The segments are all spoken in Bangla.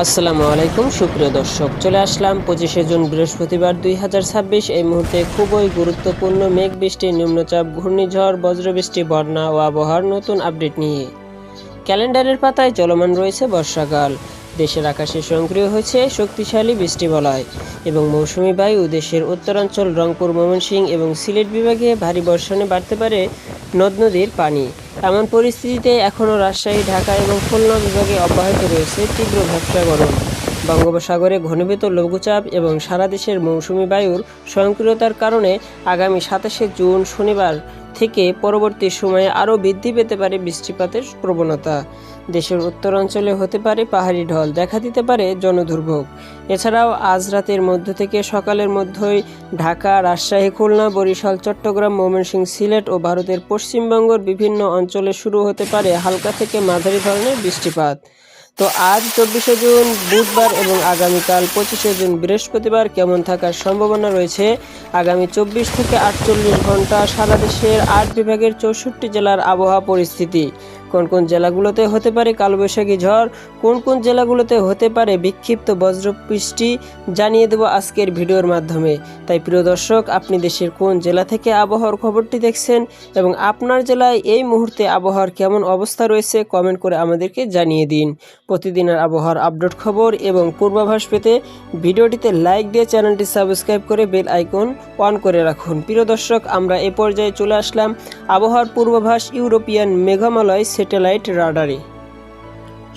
আসসালামু আলাইকুম সুপ্রিয় দর্শক, চলে আসলাম 25শে জুন বৃহস্পতিবার 2026। এই মুহূর্তে খুবই গুরুত্বপূর্ণ মেঘ বৃষ্টি, নিম্নচাপ, ঘূর্ণিঝড়, বজ্রবৃষ্টি, বন্যা ও আবহাওয়ার নতুন আপডেট নিয়ে। ক্যালেন্ডারের পাতায় চলমান রয়েছে বর্ষাকাল। দেশের আকাশে সক্রিয় হয়েছে শক্তিশালী বৃষ্টিবলয় এবং মৌসুমি বায়ু। দেশের উত্তরাঞ্চল, রংপুর, ময়মনসিংহ এবং সিলেট বিভাগে ভারী বর্ষণে বাড়তে পারে নদ নদীর পানি। এমন পরিস্থিতিতে এখনও রাজশাহী, ঢাকা এবং খুলনা বিভাগে অব্যাহত রয়েছে তীব্র ভ্যাপসা গরম। বঙ্গোপসাগরে ঘনীভূত লঘুচাপ এবং সারা দেশের মৌসুমি বায়ুর সক্রিয়তার কারণে আগামী 27শে জুন শনিবার থেকে পরবর্তী সময়ে আরও বৃদ্ধি পেতে পারে বৃষ্টিপাতের প্রবণতা। দেশের উত্তরাঞ্চলে হতে পারে পাহাড়ি ঢল, দেখা দিতে পারে জনদুর্ভোগ। এছাড়াও আজ রাতের মধ্য থেকে সকালের মধ্যেই ঢাকা, রাজশাহী, খুলনা, বরিশাল, চট্টগ্রাম, ময়মনসিংহ, সিলেট ও ভারতের পশ্চিমবঙ্গের বিভিন্ন অঞ্চলে শুরু হতে পারে হালকা থেকে মাঝারি ধরনের বৃষ্টিপাত। তো আজ 24শে জুন বুধবার এবং আগামীকাল 25শে জুন বৃহস্পতিবার কেমন থাকার সম্ভাবনা রয়েছে? আগামী 24 থেকে 48 ঘন্টা সারা দেশের 8 বিভাগের 64 জেলার আবহাওয়া পরিস্থিতি। কোন কোন জেলাগুলোতে হতে পারে কালবৈশাখী ঝড়, কোন কোন জেলাগুলোতে হতে পারে বিক্ষিপ্ত বজ্রবৃষ্টি জানিয়ে দেব আজকের ভিডিওর মাধ্যমে। তাই প্রিয় দর্শক, আপনি দেশের কোন জেলা থেকে আবহাওয়ার খবরটি দেখছেন এবং আপনার জেলায় এই মুহূর্তে আবহাওয়ার কেমন অবস্থা রয়েছে কমেন্ট করে আমাদেরকে জানিয়ে দিন। প্রতিদিনের আবহাওয়ার আপডেট খবর এবং পূর্বাভাস পেতে ভিডিওটিতে লাইক দিয়ে চ্যানেলটি সাবস্ক্রাইব করে বেল আইকন অন করে রাখুন। প্রিয় দর্শক, আমরা এ পর্যায়ে চলে আসলাম আবহাওয়ার পূর্বাভাস ইউরোপিয়ান মেঘালয় স্যাটেলাইট রাডারে।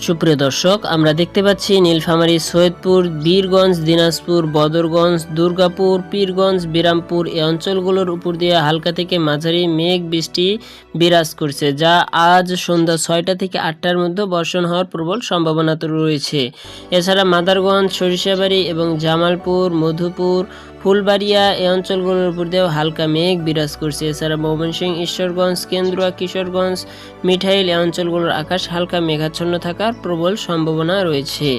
সুপ্রিয় দর্শক, আমরা দেখতে পাচ্ছি নীলফামারী, সৈয়দপুর, বীরগঞ্জ, দিনাজপুর, বদরগঞ্জ, দুর্গাপুর, পীরগঞ্জ, বিরামপুর এই অঞ্চলগুলোর উপর দিয়ে হালকা থেকে মাঝারি মেঘ বৃষ্টি বিরাজ করছে, যা আজ সন্ধ্যা 6টা থেকে 8টার মধ্যে বর্ষণ হওয়ার প্রবল সম্ভাবনা তো রয়েছে। এছাড়া মাদারগঞ্জ, সরিষাবাড়ি এবং জামালপুর, মধুপুর, ফুলবাড়িয়া এই অঞ্চলগুলোর উপর দিয়েও হালকা মেঘ বিরাজ করছে। এছাড়া ময়মনসিংহ, ঈশ্বরগঞ্জ, কেন্দুয়া, কিশোরগঞ্জ, মিঠাইল এই অঞ্চলগুলোর আকাশ হালকা মেঘাচ্ছন্ন থাকার প্রবল সম্ভাবনা রয়েছে।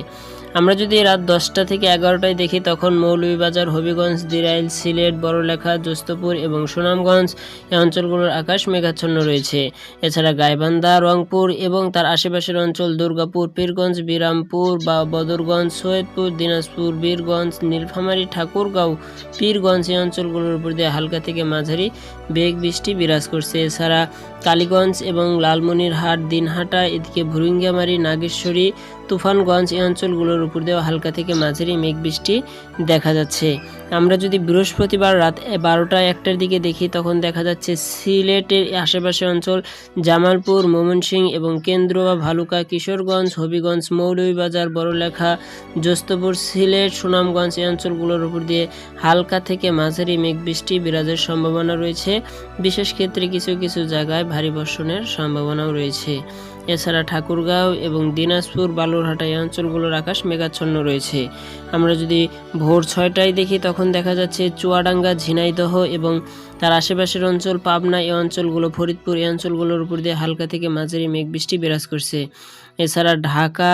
আমরা যদি রাত 10টা থেকে 11টায় দেখি, তখন মৌলভীবাজার, হবিগঞ্জ, দিরাইল, সিলেট, বড়লেখা, জোস্তপুর এবং সুনামগঞ্জ এই অঞ্চলগুলোর আকাশ মেঘাচ্ছন্ন রয়েছে। এছাড়া গাইবান্ধা, রংপুর এবং তার আশেপাশের অঞ্চল, দুর্গাপুর, পীরগঞ্জ, বিরামপুর বা বদরগঞ্জ, সৈয়দপুর, দিনাজপুর, বীরগঞ্জ, নীলফামারী, ঠাকুরগাঁও, পীরগঞ্জ এই অঞ্চলগুলোর উপর দিয়ে হালকা থেকে মাঝারি মেঘ বৃষ্টি বিরাজ করছে। এছাড়া কালীগঞ্জ এবং লালমনিরহাট, দিনহাটা, এদিকে ভুরুঙ্গামারী, নাগেশ্বরী, তুফানগঞ্জ এই অঞ্চলগুলোর উপর দিয়েও হালকা থেকে মাঝারি মেঘ বৃষ্টি দেখা যাচ্ছে। আমরা যদি বৃহস্পতিবার রাত 12টা-1টার দিকে দেখি, তখন দেখা যাচ্ছে সিলেটের আশেপাশে অঞ্চল, জামালপুর, ময়মনসিংহ এবং কেন্দ্রুয়া, ভালুকা, কিশোরগঞ্জ, হবিগঞ্জ, মৌলভীবাজার, বড়লেখা, জোস্তপুর, সিলেট, সুনামগঞ্জ এই অঞ্চলগুলোর উপর দিয়ে হালকা থেকে মাঝারি মেঘ বৃষ্টি বিরাজের সম্ভাবনা রয়েছে। বিশেষ ক্ষেত্রে কিছু কিছু জায়গায় ভারী বর্ষণের সম্ভাবনাও রয়েছে। এছাড়া ঠাকুরগাঁও এবং দিনাজপুর, বালুরহাট এই অঞ্চলগুলোর আকাশ মেঘাচ্ছন্ন রয়েছে। আমরা যদি ভোর 6টায় দেখি, তখন দেখা যাচ্ছে চুয়াডাঙ্গা, ঝিনাইদহ এবং তার আশেপাশের অঞ্চল, পাবনা এই অঞ্চলগুলো, ফরিদপুর এই অঞ্চলগুলোর উপর দিয়ে হালকা থেকে মাঝারি মেঘ বৃষ্টি বিরাজ করছে। এছাড়া ঢাকা,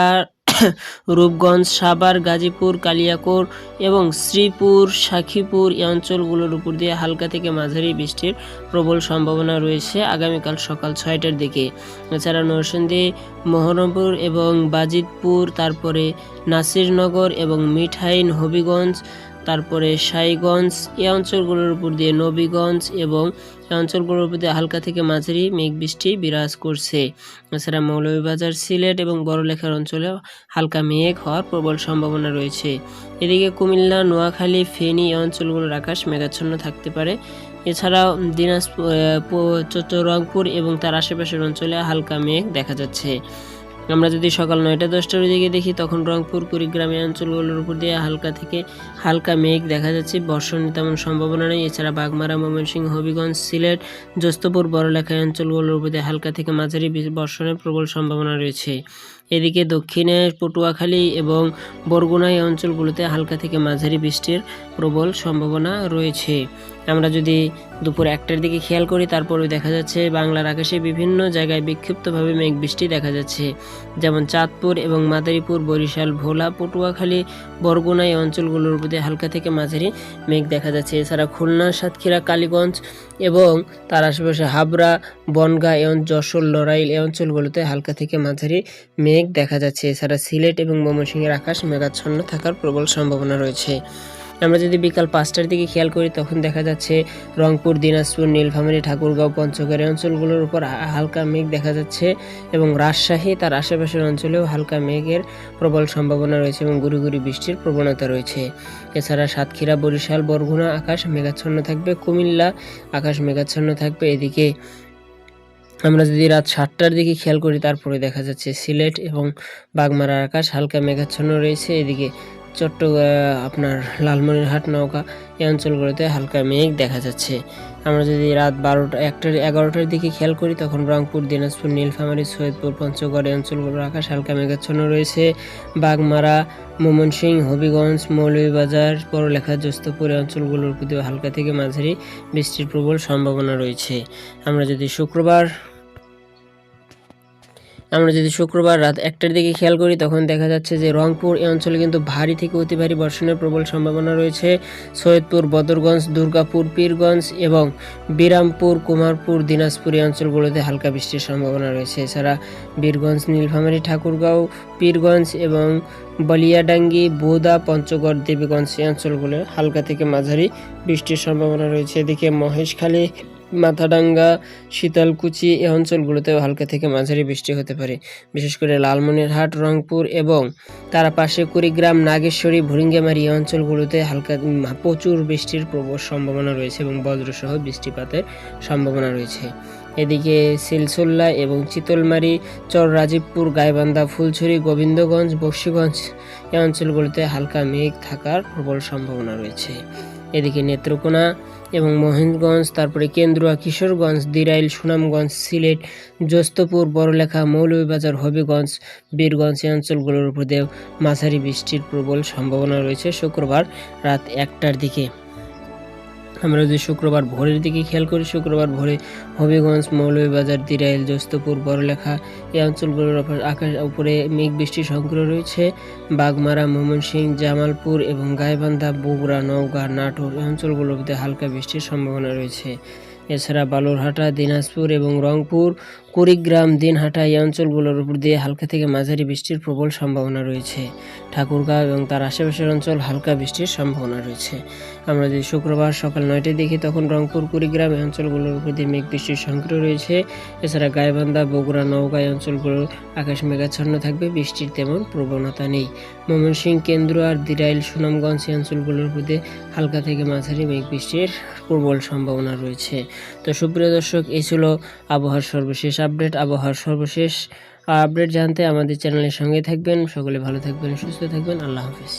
রূপগঞ্জ, সাভার, গাজীপুর, কালিয়াকৈর এবং শ্রীপুর, সাখীপুর এই অঞ্চলগুলোর উপর দিয়ে হালকা থেকে মাঝারি বৃষ্টির প্রবল সম্ভাবনা রয়েছে আগামীকাল সকাল 6টার দিকে। এছাড়া নরসিংদী, মহরমপুর এবং বাজিতপুর, তারপরে নাসিরনগর এবং মিঠাইন, হবিগঞ্জ, তারপরে সাইগঞ্জ এই অঞ্চলগুলোর উপর দিয়ে নবীগঞ্জ এবং এই অঞ্চলগুলোর উপর দিয়ে হালকা থেকে মাঝারি মেঘ বৃষ্টি বিরাজ করছে। এছাড়া মৌলভীবাজার, সিলেট এবং বড়লেখার অঞ্চলেও হালকা মেঘ হওয়ার প্রবল সম্ভাবনা রয়েছে। এদিকে কুমিল্লা, নোয়াখালী, ফেনী এই অঞ্চলগুলোর আকাশ মেঘাচ্ছন্ন থাকতে পারে। এছাড়াও দিনাজপুর, রংপুর এবং তার আশেপাশের অঞ্চলে হালকা মেঘ দেখা যাচ্ছে। আমরা যদি সকাল 9টা-10টার দিকে দেখি, তখন রংপুর, কুড়িগ্রাম এই অঞ্চলগুলোর উপর দিয়ে হালকা থেকে হালকা মেঘ দেখা যাচ্ছে, বর্ষণের তেমন সম্ভাবনা নেই। এছাড়া বাগমারা, ময়মনসিংহ, হবিগঞ্জ, সিলেট, জোস্তপুর, বড়লেখা এই অঞ্চলগুলোর উপর দিয়ে হালকা থেকে মাঝারি বর্ষণের প্রবল সম্ভাবনা রয়েছে। এদিকে দক্ষিণে পটুয়াখালী এবং বরগুনা এই অঞ্চলগুলোতে হালকা থেকে মাঝারি বৃষ্টির প্রবল সম্ভাবনা রয়েছে। আমরা যদি দুপুর 1টার দিকে খেয়াল করি, তারপরে দেখা যাচ্ছে বাংলার আকাশে বিভিন্ন জায়গায় বিক্ষিপ্তভাবে মেঘ বৃষ্টি দেখা যাচ্ছে, যেমন চাঁদপুর এবং মাদারীপুর, বরিশাল, ভোলা, পটুয়াখালী, বরগুনা এই অঞ্চলগুলোর উপর দিয়ে হালকা থেকে মাঝারি মেঘ দেখা যাচ্ছে। এছাড়া খুলনা, সাতক্ষীরা, কালীগঞ্জ এবং তার আশেপাশে হাবড়া, বনগাঁ, যশোর, নড়াইল এই অঞ্চলগুলোতে হালকা থেকে মাঝারি মেঘ মেঘ দেখা যাচ্ছে। এছাড়া সিলেট এবং ময়মনসিংহের আকাশ মেঘাচ্ছন্ন থাকার প্রবল সম্ভাবনা রয়েছে। আমরা যদি বিকাল 5টার দিকে খেয়াল করি তখন দেখা যাচ্ছে রংপুর, দিনাজপুর, নীলফামারী, ঠাকুরগাঁও, পঞ্চগড় এই অঞ্চলগুলোর উপর হালকা মেঘ দেখা যাচ্ছে এবং রাজশাহী তার আশেপাশের অঞ্চলেও হালকা মেঘের প্রবল সম্ভাবনা রয়েছে এবং গুঁড়ি গুঁড়ি বৃষ্টির প্রবণতা রয়েছে। এছাড়া সাতক্ষীরা, বরিশাল, বরগুনা আকাশ মেঘাচ্ছন্ন থাকবে, কুমিল্লা আকাশ মেঘাচ্ছন্ন থাকবে। এদিকে আমরা যদি রাত 7টার দিকে খেয়াল করি তারপরে দেখা যাচ্ছে সিলেট এবং বাগমারার আকাশ হালকা মেঘাচ্ছন্ন রয়েছে। এদিকে আপনার লালমনিরহাট, নওগাঁ এই অঞ্চলগুলোতে হালকা মেঘ দেখা যাচ্ছে। আমরা যদি রাত 11টার দিকে খেয়াল করি তখন রংপুর, দিনাজপুর, নীলফামারী, সৈয়দপুর, পঞ্চগড় এই অঞ্চলগুলোর আকাশ হালকা মেঘাচ্ছন্ন রয়েছে। বাগমারা, ময়মনসিংহ, হবিগঞ্জ, মৌলভীবাজার, বড়লেখা, জ্যোস্তপুর এই অঞ্চলগুলোর প্রতি হালকা থেকে মাঝারি বৃষ্টির প্রবল সম্ভাবনা রয়েছে। আমরা যদি শুক্রবার রাত 1টার দিকে খেয়াল করি তখন দেখা যাচ্ছে যে রংপুর এই অঞ্চলে কিন্তু ভারী থেকে অতি ভারী বর্ষণের প্রবল সম্ভাবনা রয়েছে। সৈয়দপুর, বদরগঞ্জ, দুর্গাপুর, পীরগঞ্জ এবং বিরামপুর, কুমারপুর, দিনাজপুর এই অঞ্চলগুলোতে হালকা বৃষ্টির সম্ভাবনা রয়েছে। এছাড়া বীরগঞ্জ, নীলফামারী, ঠাকুরগাঁও, পীরগঞ্জ এবং বলিয়াডাঙ্গি, বোদা, পঞ্চগড়, দেবীগঞ্জ এই অঞ্চলগুলো হালকা থেকে মাঝারি বৃষ্টির সম্ভাবনা রয়েছে। এদিকে মহেশখালী, মাথাডাঙ্গা, শীতলকুচি এই অঞ্চলগুলোতেও হালকা থেকে মাঝারি বৃষ্টি হতে পারে। বিশেষ করে লালমনিরহাট, রংপুর এবং তার পাশে কুড়িগ্রাম, নাগেশ্বরী, ভুরিঙ্গামারি এই অঞ্চলগুলোতে প্রচুর বৃষ্টির প্রবল সম্ভাবনা রয়েছে এবং বজ্রসহ বৃষ্টিপাতের সম্ভাবনা রয়েছে। এদিকে সিলসোল্লা এবং চিতলমারি, চর রাজীবপুর, গাইবান্ধা, ফুলছড়ি, গোবিন্দগঞ্জ, বক্সিগঞ্জ এই অঞ্চলগুলোতে হালকা মেঘ থাকার প্রবল সম্ভাবনা রয়েছে। এদিকে নেত্রকোনা এবং মহিনগঞ্জ, তারপরে কেন্দ্রুয়া, কিশোরগঞ্জ, দিরাইল, সুনামগঞ্জ, সিলেট, জ্যোস্তপুর, বড়লেখা, মৌলভীবাজার, হবিগঞ্জ, বীরগঞ্জ এই অঞ্চলগুলোর উপর দিয়ে মাঝারি বৃষ্টির প্রবল সম্ভাবনা রয়েছে শুক্রবার রাত 1টার দিকে। আমরা যদি শুক্রবার ভোরের দিকে খেয়াল করি, শুক্রবার ভোরে হবিগঞ্জ, মৌলভীবাজার, দিরাইল, জ্যোস্তপুর, বড়লেখা এই অঞ্চলগুলোর আকাশ উপরে মেঘ বৃষ্টির সংগ্রহ রয়েছে। বাগমারা, ময়মনসিংহ, জামালপুর এবং গাইবান্ধা, বগুড়া, নওগাঁ, নাটোর এই অঞ্চলগুলোর মধ্যে হালকা বৃষ্টির সম্ভাবনা রয়েছে। এছাড়া বালুরহাটা, দিনাজপুর এবং রংপুর, কুড়িগ্রাম, দিনহাটা এই অঞ্চলগুলোর উপর দিয়ে হালকা থেকে মাঝারি বৃষ্টির প্রবল সম্ভাবনা রয়েছে। ঠাকুরগাঁও এবং তার আশেপাশের অঞ্চল হালকা বৃষ্টির সম্ভাবনা রয়েছে। আমরা যদি শুক্রবার সকাল 9টায় দেখি তখন রংপুর, কুড়িগ্রাম এই অঞ্চলগুলোর উপর দিয়ে মেঘ বৃষ্টির সংগ্রহ রয়েছে। এছাড়া গাইবান্ধা, বগুড়া, নওগাঁ এই অঞ্চলগুলোর আকাশ মেঘাচ্ছন্ন থাকবে, বৃষ্টির তেমন প্রবণতা নেই। ময়মনসিংহ, কেন্দ্রুয়া, দিরাইল, সুনামগঞ্জ এই অঞ্চলগুলোর উপর দিয়ে হালকা থেকে মাঝারি মেঘ বৃষ্টির প্রবল সম্ভাবনা রয়েছে। তো সুপ্রিয় দর্শক, এই ছিল আবহাওয়ার সর্বশেষ আপডেট। আবহাওয়ার সর্বশেষ আপডেট জানতে আমাদের চ্যানেলের সঙ্গে থাকবেন। সকলে ভালো থাকবেন, সুস্থ থাকবেন। আল্লাহ হাফিজ।